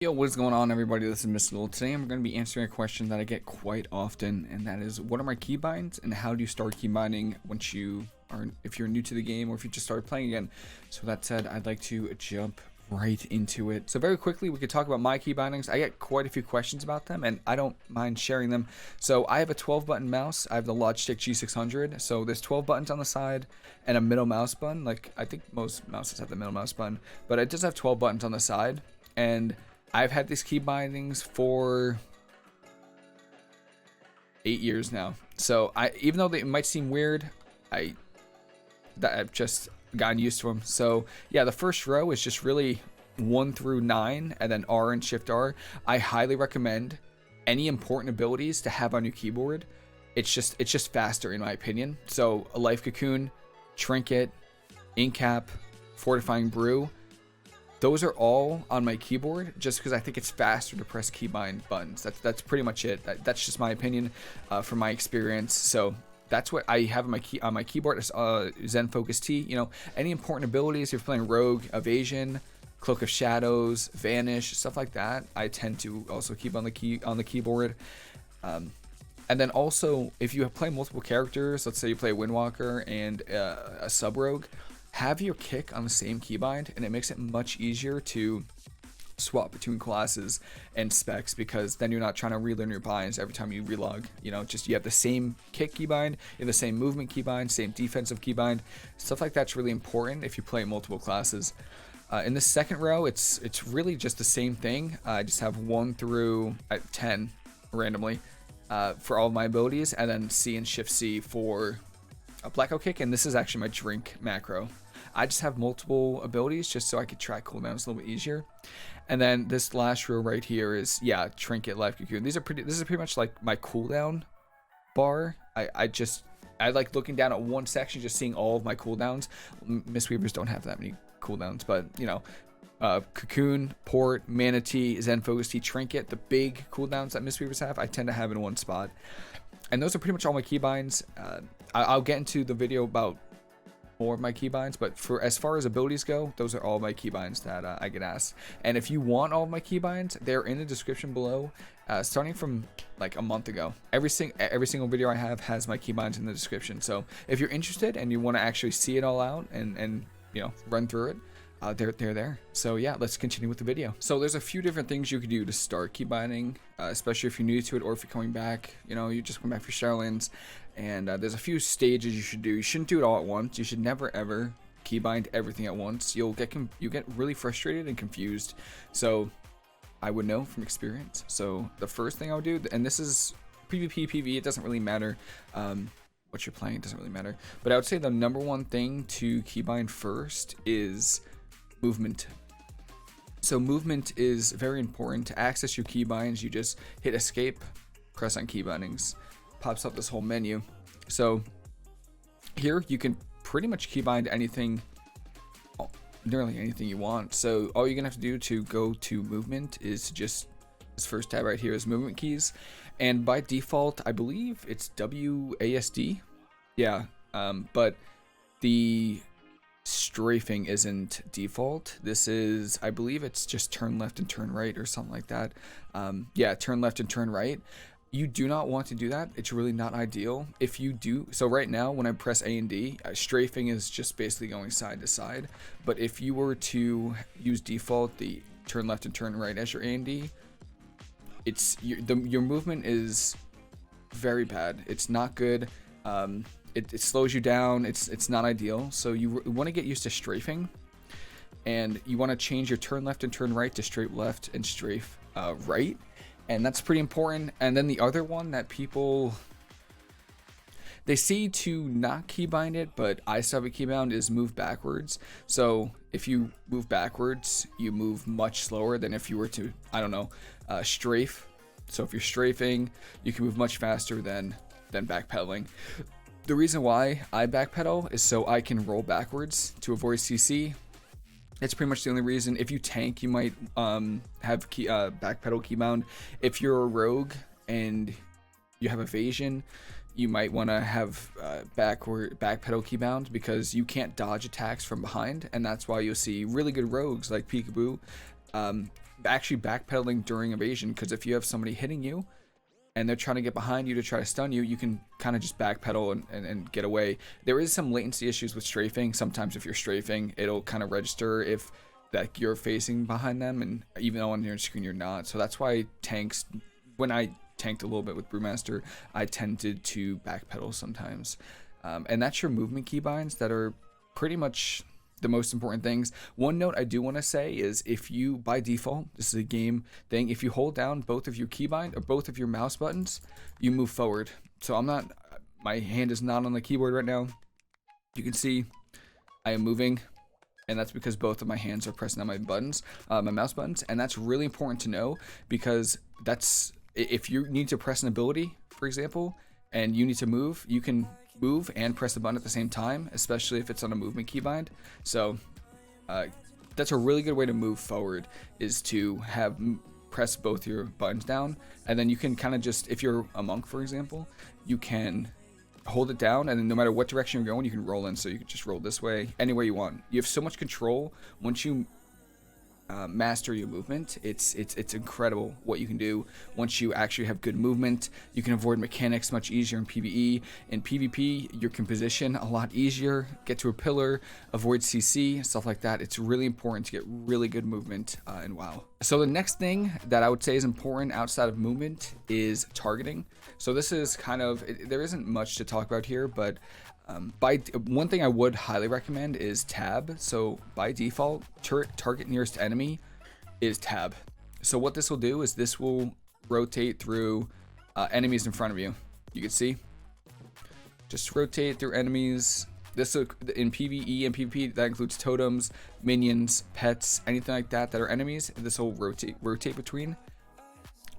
Yo, what is going on, everybody? This is Mysticall. Today I'm going to be answering a question that I get quite often, and that is, what are my keybinds and how do you start keybinding once you are, if you're new to the game or if you just started playing again. So with that said, I'd like to jump right into it. So very quickly, we could talk about my keybindings. I get quite a few questions about them, and I don't mind sharing them. So I have a 12-button mouse. I have the Logitech G600. So there's 12 buttons on the side and a middle mouse button. Like, I think most mouses have the middle mouse button, but it does have 12 buttons on the side. And I've had these key bindings for 8 years now. So even though they might seem weird, I've just gotten used to them. So yeah, the first row is just really 1 through 9 and then R and Shift R. I highly recommend any important abilities to have on your keyboard. It's just faster in my opinion. So a Life Cocoon, Trinket, Ink Cap, Fortifying Brew. Those are all on my keyboard just because I think it's faster to press keybind buttons. That's pretty much it. That's just my opinion from my experience. So that's what I have on my keyboard. Is Zen Focus T. You know, any important abilities. If you're playing Rogue, Evasion, Cloak of Shadows, Vanish, stuff like that, I tend to also keep on the keyboard. And then also, if you play multiple characters, let's say you play Windwalker and a Sub Rogue, have your kick on the same keybind, and it makes it much easier to swap between classes and specs, because then you're not trying to relearn your binds every time you relog. You know, just you have the same kick keybind, you have the same movement keybind, same defensive keybind. Stuff like that's really important if you play multiple classes. In the second row, it's really just the same thing. I just have 1 through 10 randomly for all of my abilities, and then C and Shift C for a blackout kick, and this is actually my drink macro. I just have multiple abilities just so I could track cooldowns a little bit easier. And then this last row right here is, yeah, Trinket, Life Cocoon. This is pretty much like my cooldown bar. I like looking down at one section, just seeing all of my cooldowns. Mistweavers don't have that many cooldowns, but you know, Cocoon, Port, Manatee, Zen Focus Tea, Trinket, the big cooldowns that Mistweavers have, I tend to have in one spot. And those are pretty much all my keybinds. I'll get into the video about more of my keybinds, but for as far as abilities go, those are all my keybinds that I get asked. And if you want all of my keybinds, they're in the description below, starting from like a month ago. Every single video I have has my keybinds in the description. So if you're interested and you want to actually see it all out and you know, run through it, they're there. So yeah, let's continue with the video. So there's a few different things you could do to start keybinding, especially if you're new to it or if you're coming back. You know, you just come back for Shadowlands, and there's a few stages you should do. You shouldn't do it all at once. You should never ever keybind everything at once. You get really frustrated and confused. So I would know from experience. So the first thing I would do, and this is PvP, PvE, it doesn't really matter. What you're playing, it doesn't really matter. But I would say the number one thing to keybind first is movement. So movement is very important. To access your keybinds, you just hit escape, press on keybindings, pops up this whole menu. So here you can pretty much keybind anything, nearly anything you want. So all you're gonna have to do to go to movement is to just, this first tab right here is movement keys, and by default I believe it's WASD, yeah, but the strafing isn't default. This is, I believe it's just turn left and turn right or something like that. Yeah, turn left and turn right. You do not want to do that. It's really not ideal. If you do, so right now when I press A and D, strafing is just basically going side to side. But if you were to use default, the turn left and turn right as your A and D, it's your movement is very bad. It's not good. It slows you down. It's not ideal. So you want to get used to strafing, and you want to change your turn left and turn right to strafe left and strafe right, and that's pretty important. And then the other one that people, they say to not keybind it, but I still have a keybound, is move backwards. So if you move backwards, you move much slower than if you were to, I don't know, strafe. So if you're strafing, you can move much faster than backpedaling. The reason why I backpedal is so I can roll backwards to avoid CC. It's pretty much the only reason. If you tank, you might have backpedal keybound. If you're a rogue and you have evasion, you might want to have backpedal keybound, because you can't dodge attacks from behind, and that's why you'll see really good rogues like Peekaboo actually backpedaling during evasion, because if you have somebody hitting you and they're trying to get behind you to try to stun you, you can kind of just backpedal and get away. There is some latency issues with strafing. Sometimes if you're strafing, it'll kind of register if that you're facing behind them, and even though on your screen you're not. So that's why tanks, when I tanked a little bit with Brewmaster, I tended to backpedal sometimes. And that's your movement keybinds that are pretty much the most important things. One note I do want to say is, if you, by default, this is a game thing, if you hold down both of your keybind or both of your mouse buttons, you move forward. So I'm not, my hand is not on the keyboard right now. You can see I am moving, and that's because both of my hands are pressing on my buttons, my mouse buttons. And that's really important to know, because that's, if you need to press an ability, for example, and you need to move, you can move and press the button at the same time, especially if it's on a movement keybind. So that's a really good way to move forward, is to have press both your buttons down, and then you can kind of just, if you're a monk for example, you can hold it down, and then no matter what direction you're going, you can roll in. So you can just roll this way, anywhere you want. You have so much control once you master your movement. It's incredible what you can do once you actually have good movement. You can avoid mechanics much easier in PvE. In PvP, you can position a lot easier, get to a pillar, avoid CC, stuff like that. It's really important to get really good movement in WoW. So the next thing that I would say is important outside of movement is targeting. So this is kind of, there isn't much to talk about here, but one thing I would highly recommend is tab. So by default, target nearest enemy is tab. So what this will do is this will rotate through enemies in front of you. You can see, just rotate through enemies. This will, in PvE and PvP, that includes totems, minions, pets, anything like that that are enemies. This will rotate between.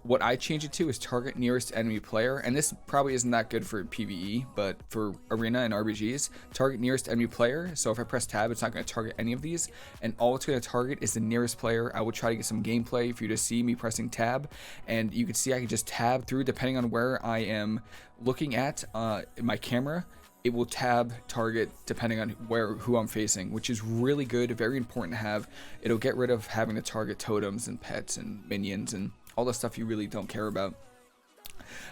What I change it to is target nearest enemy player, and this probably isn't that good for PvE, but for arena and RBGs, target nearest enemy player. So if I press tab, it's not going to target any of these, and all it's going to target is the nearest player. I will try to get some gameplay for you to see me pressing tab, and you can see I can just tab through depending on where I am looking at my camera. It will tab target depending on who I'm facing, which is really good, very important to have. It'll get rid of having to target totems and pets and minions and all the stuff you really don't care about.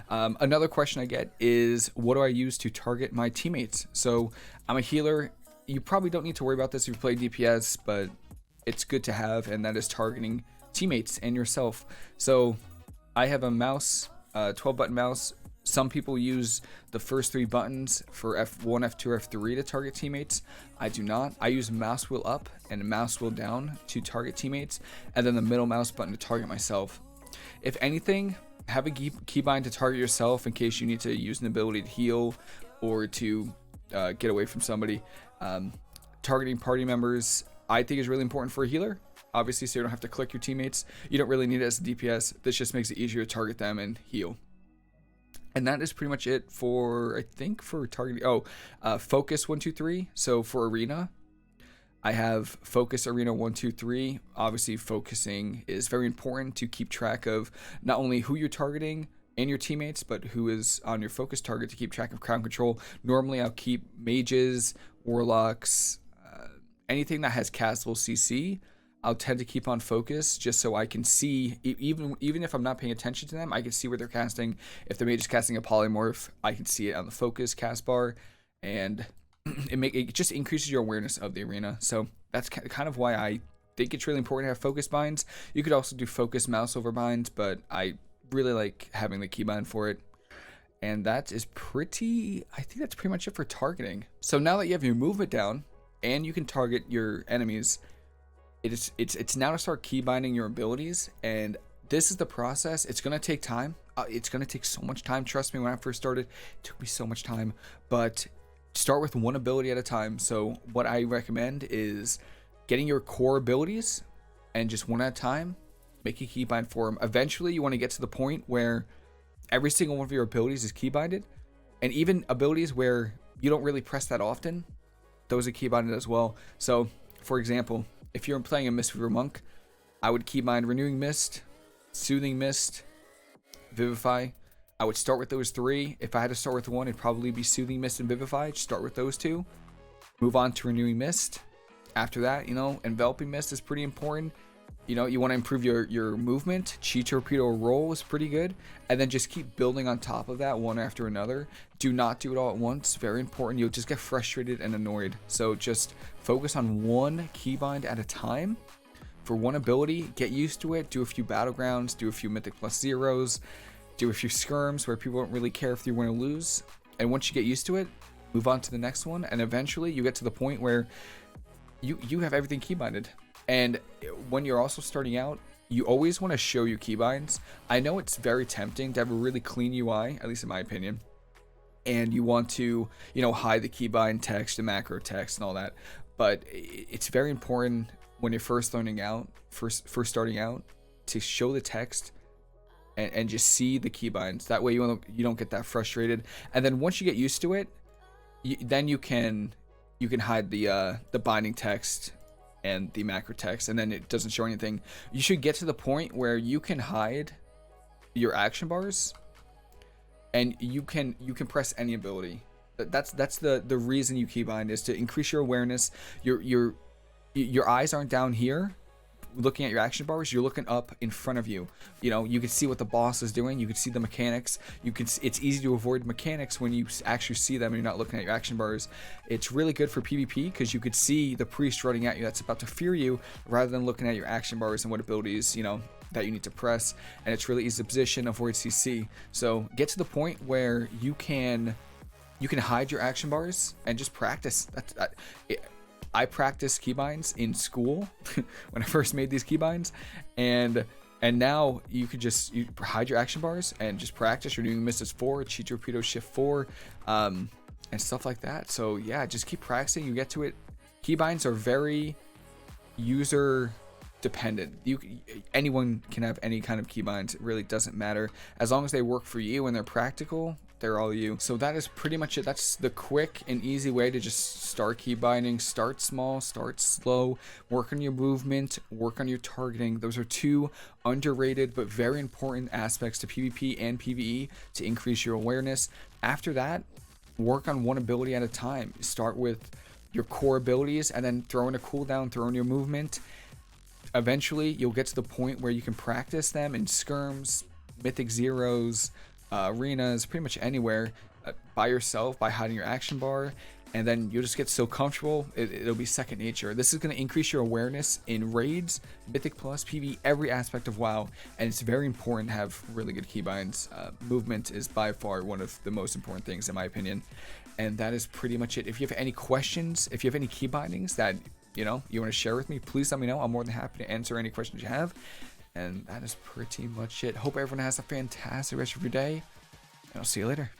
Another question I get is, what do I use to target my teammates? So I'm a healer. You probably don't need to worry about this if you play DPS, but it's good to have, and that is targeting teammates and yourself. So I have a mouse, 12 button mouse. Some people use the first 3 buttons for F1, F2, F3 to target teammates. I do not. I use mouse wheel up and mouse wheel down to target teammates, and then the middle mouse button to target myself. If anything, have a keybind to target yourself in case you need to use an ability to heal or to get away from somebody. Targeting party members, I think, is really important for a healer, obviously, so you don't have to click your teammates. You don't really need it as a DPS. This just makes it easier to target them and heal. And that is pretty much it for, I think, for targeting. Focus 1, 2, 3. So for arena, I have focus arena 1, 2, 3. Obviously, focusing is very important to keep track of not only who you're targeting and your teammates, but who is on your focus target, to keep track of crowd control. Normally, I'll keep mages, warlocks, anything that has castable CC. I'll tend to keep on focus just so I can see, even if I'm not paying attention to them, I can see where they're casting. If the mage is casting a polymorph, I can see it on the focus cast bar, and it just increases your awareness of the arena. So that's kind of why I think it's really important to have focus binds. You could also do focus mouse over binds, but I really like having the keybind for it. And that is I think that's pretty much it for targeting. So now that you have your movement down and you can target your enemies, it's now to start keybinding your abilities. And this is the process. It's going to take time. It's going to take so much time. Trust me, when I first started, it took me so much time, but start with one ability at a time. So what I recommend is getting your core abilities, and just one at a time, make a keybind for them. Eventually, you want to get to the point where every single one of your abilities is keybinded, and even abilities where you don't really press that often, those are keybinded as well. So, for example, if you're playing a Mistweaver Monk, I would keybind Renewing Mist, Soothing Mist, Vivify. I would start with those 3. If I had to start with one, it'd probably be Soothing Mist and Vivify. Start with those 2. Move on to Renewing Mist. After that, Enveloping Mist is pretty important. You know, you want to improve your movement. Chi torpedo roll is pretty good, and then just keep building on top of that one after another. Do not do it all at once. Very important. You'll just get frustrated and annoyed. So just focus on one keybind at a time. For one ability, get used to it. Do a few battlegrounds. Do a few mythic plus zeros. Do a few skirms where people don't really care if you win or lose. And once you get used to it, move on to the next one. And eventually, you get to the point where you have everything keybinded. And when you're also starting out, you always want to show your keybinds. I know it's very tempting to have a really clean UI, at least in my opinion. And you want to, you know, hide the keybind text, the macro text, and all that. But it's very important when you're first starting out, to show the text and just see the keybinds. That way you don't get that frustrated. And then once you get used to it, then you can hide the binding text and the macro text, and then it doesn't show anything. You should get to the point where you can hide your action bars, and you can press any ability. That's the reason you keybind, is to increase your awareness. Your eyes aren't down here looking at your action bars, you're looking up in front of you. You know, you can see what the boss is doing, you can see the mechanics. It's easy to avoid mechanics when you actually see them and you're not looking at your action bars. It's really good for PvP because you could see the priest running at you that's about to fear you, rather than looking at your action bars and what abilities, you know, that you need to press. And it's really easy to position, avoid CC. So get to the point where you can hide your action bars and just practice. I practiced keybinds in school when I first made these keybinds, and now you could just hide your action bars and just practice. You're doing Mrs. 4, Chi Torpedo Shift 4, and stuff like that. So yeah, just keep practicing. You get to it. Keybinds are very user dependent. Anyone can have any kind of keybinds. It really doesn't matter, as long as they work for you and they're practical. They're all you. So that is pretty much it. That's the quick and easy way to just start keybinding. Start small, start slow, work on your movement, work on your targeting. Those are two underrated but very important aspects to PvP and PvE to increase your awareness. After that, work on one ability at a time. Start with your core abilities and then throw in a cooldown, throw in your movement. Eventually, you'll get to the point where you can practice them in skirms, mythic zeros, arenas, pretty much anywhere, by yourself, by hiding your action bar, and then you'll just get so comfortable, it'll be second nature. This is going to increase your awareness in raids, mythic plus, PvE, every aspect of WoW, and it's very important to have really good keybinds. Movement is by far one of the most important things in my opinion, and that is pretty much it. If you have any questions, if you have any keybindings that you want to share with me, please let me know. I'm more than happy to answer any questions you have. And that is pretty much it. Hope everyone has a fantastic rest of your day, and I'll see you later.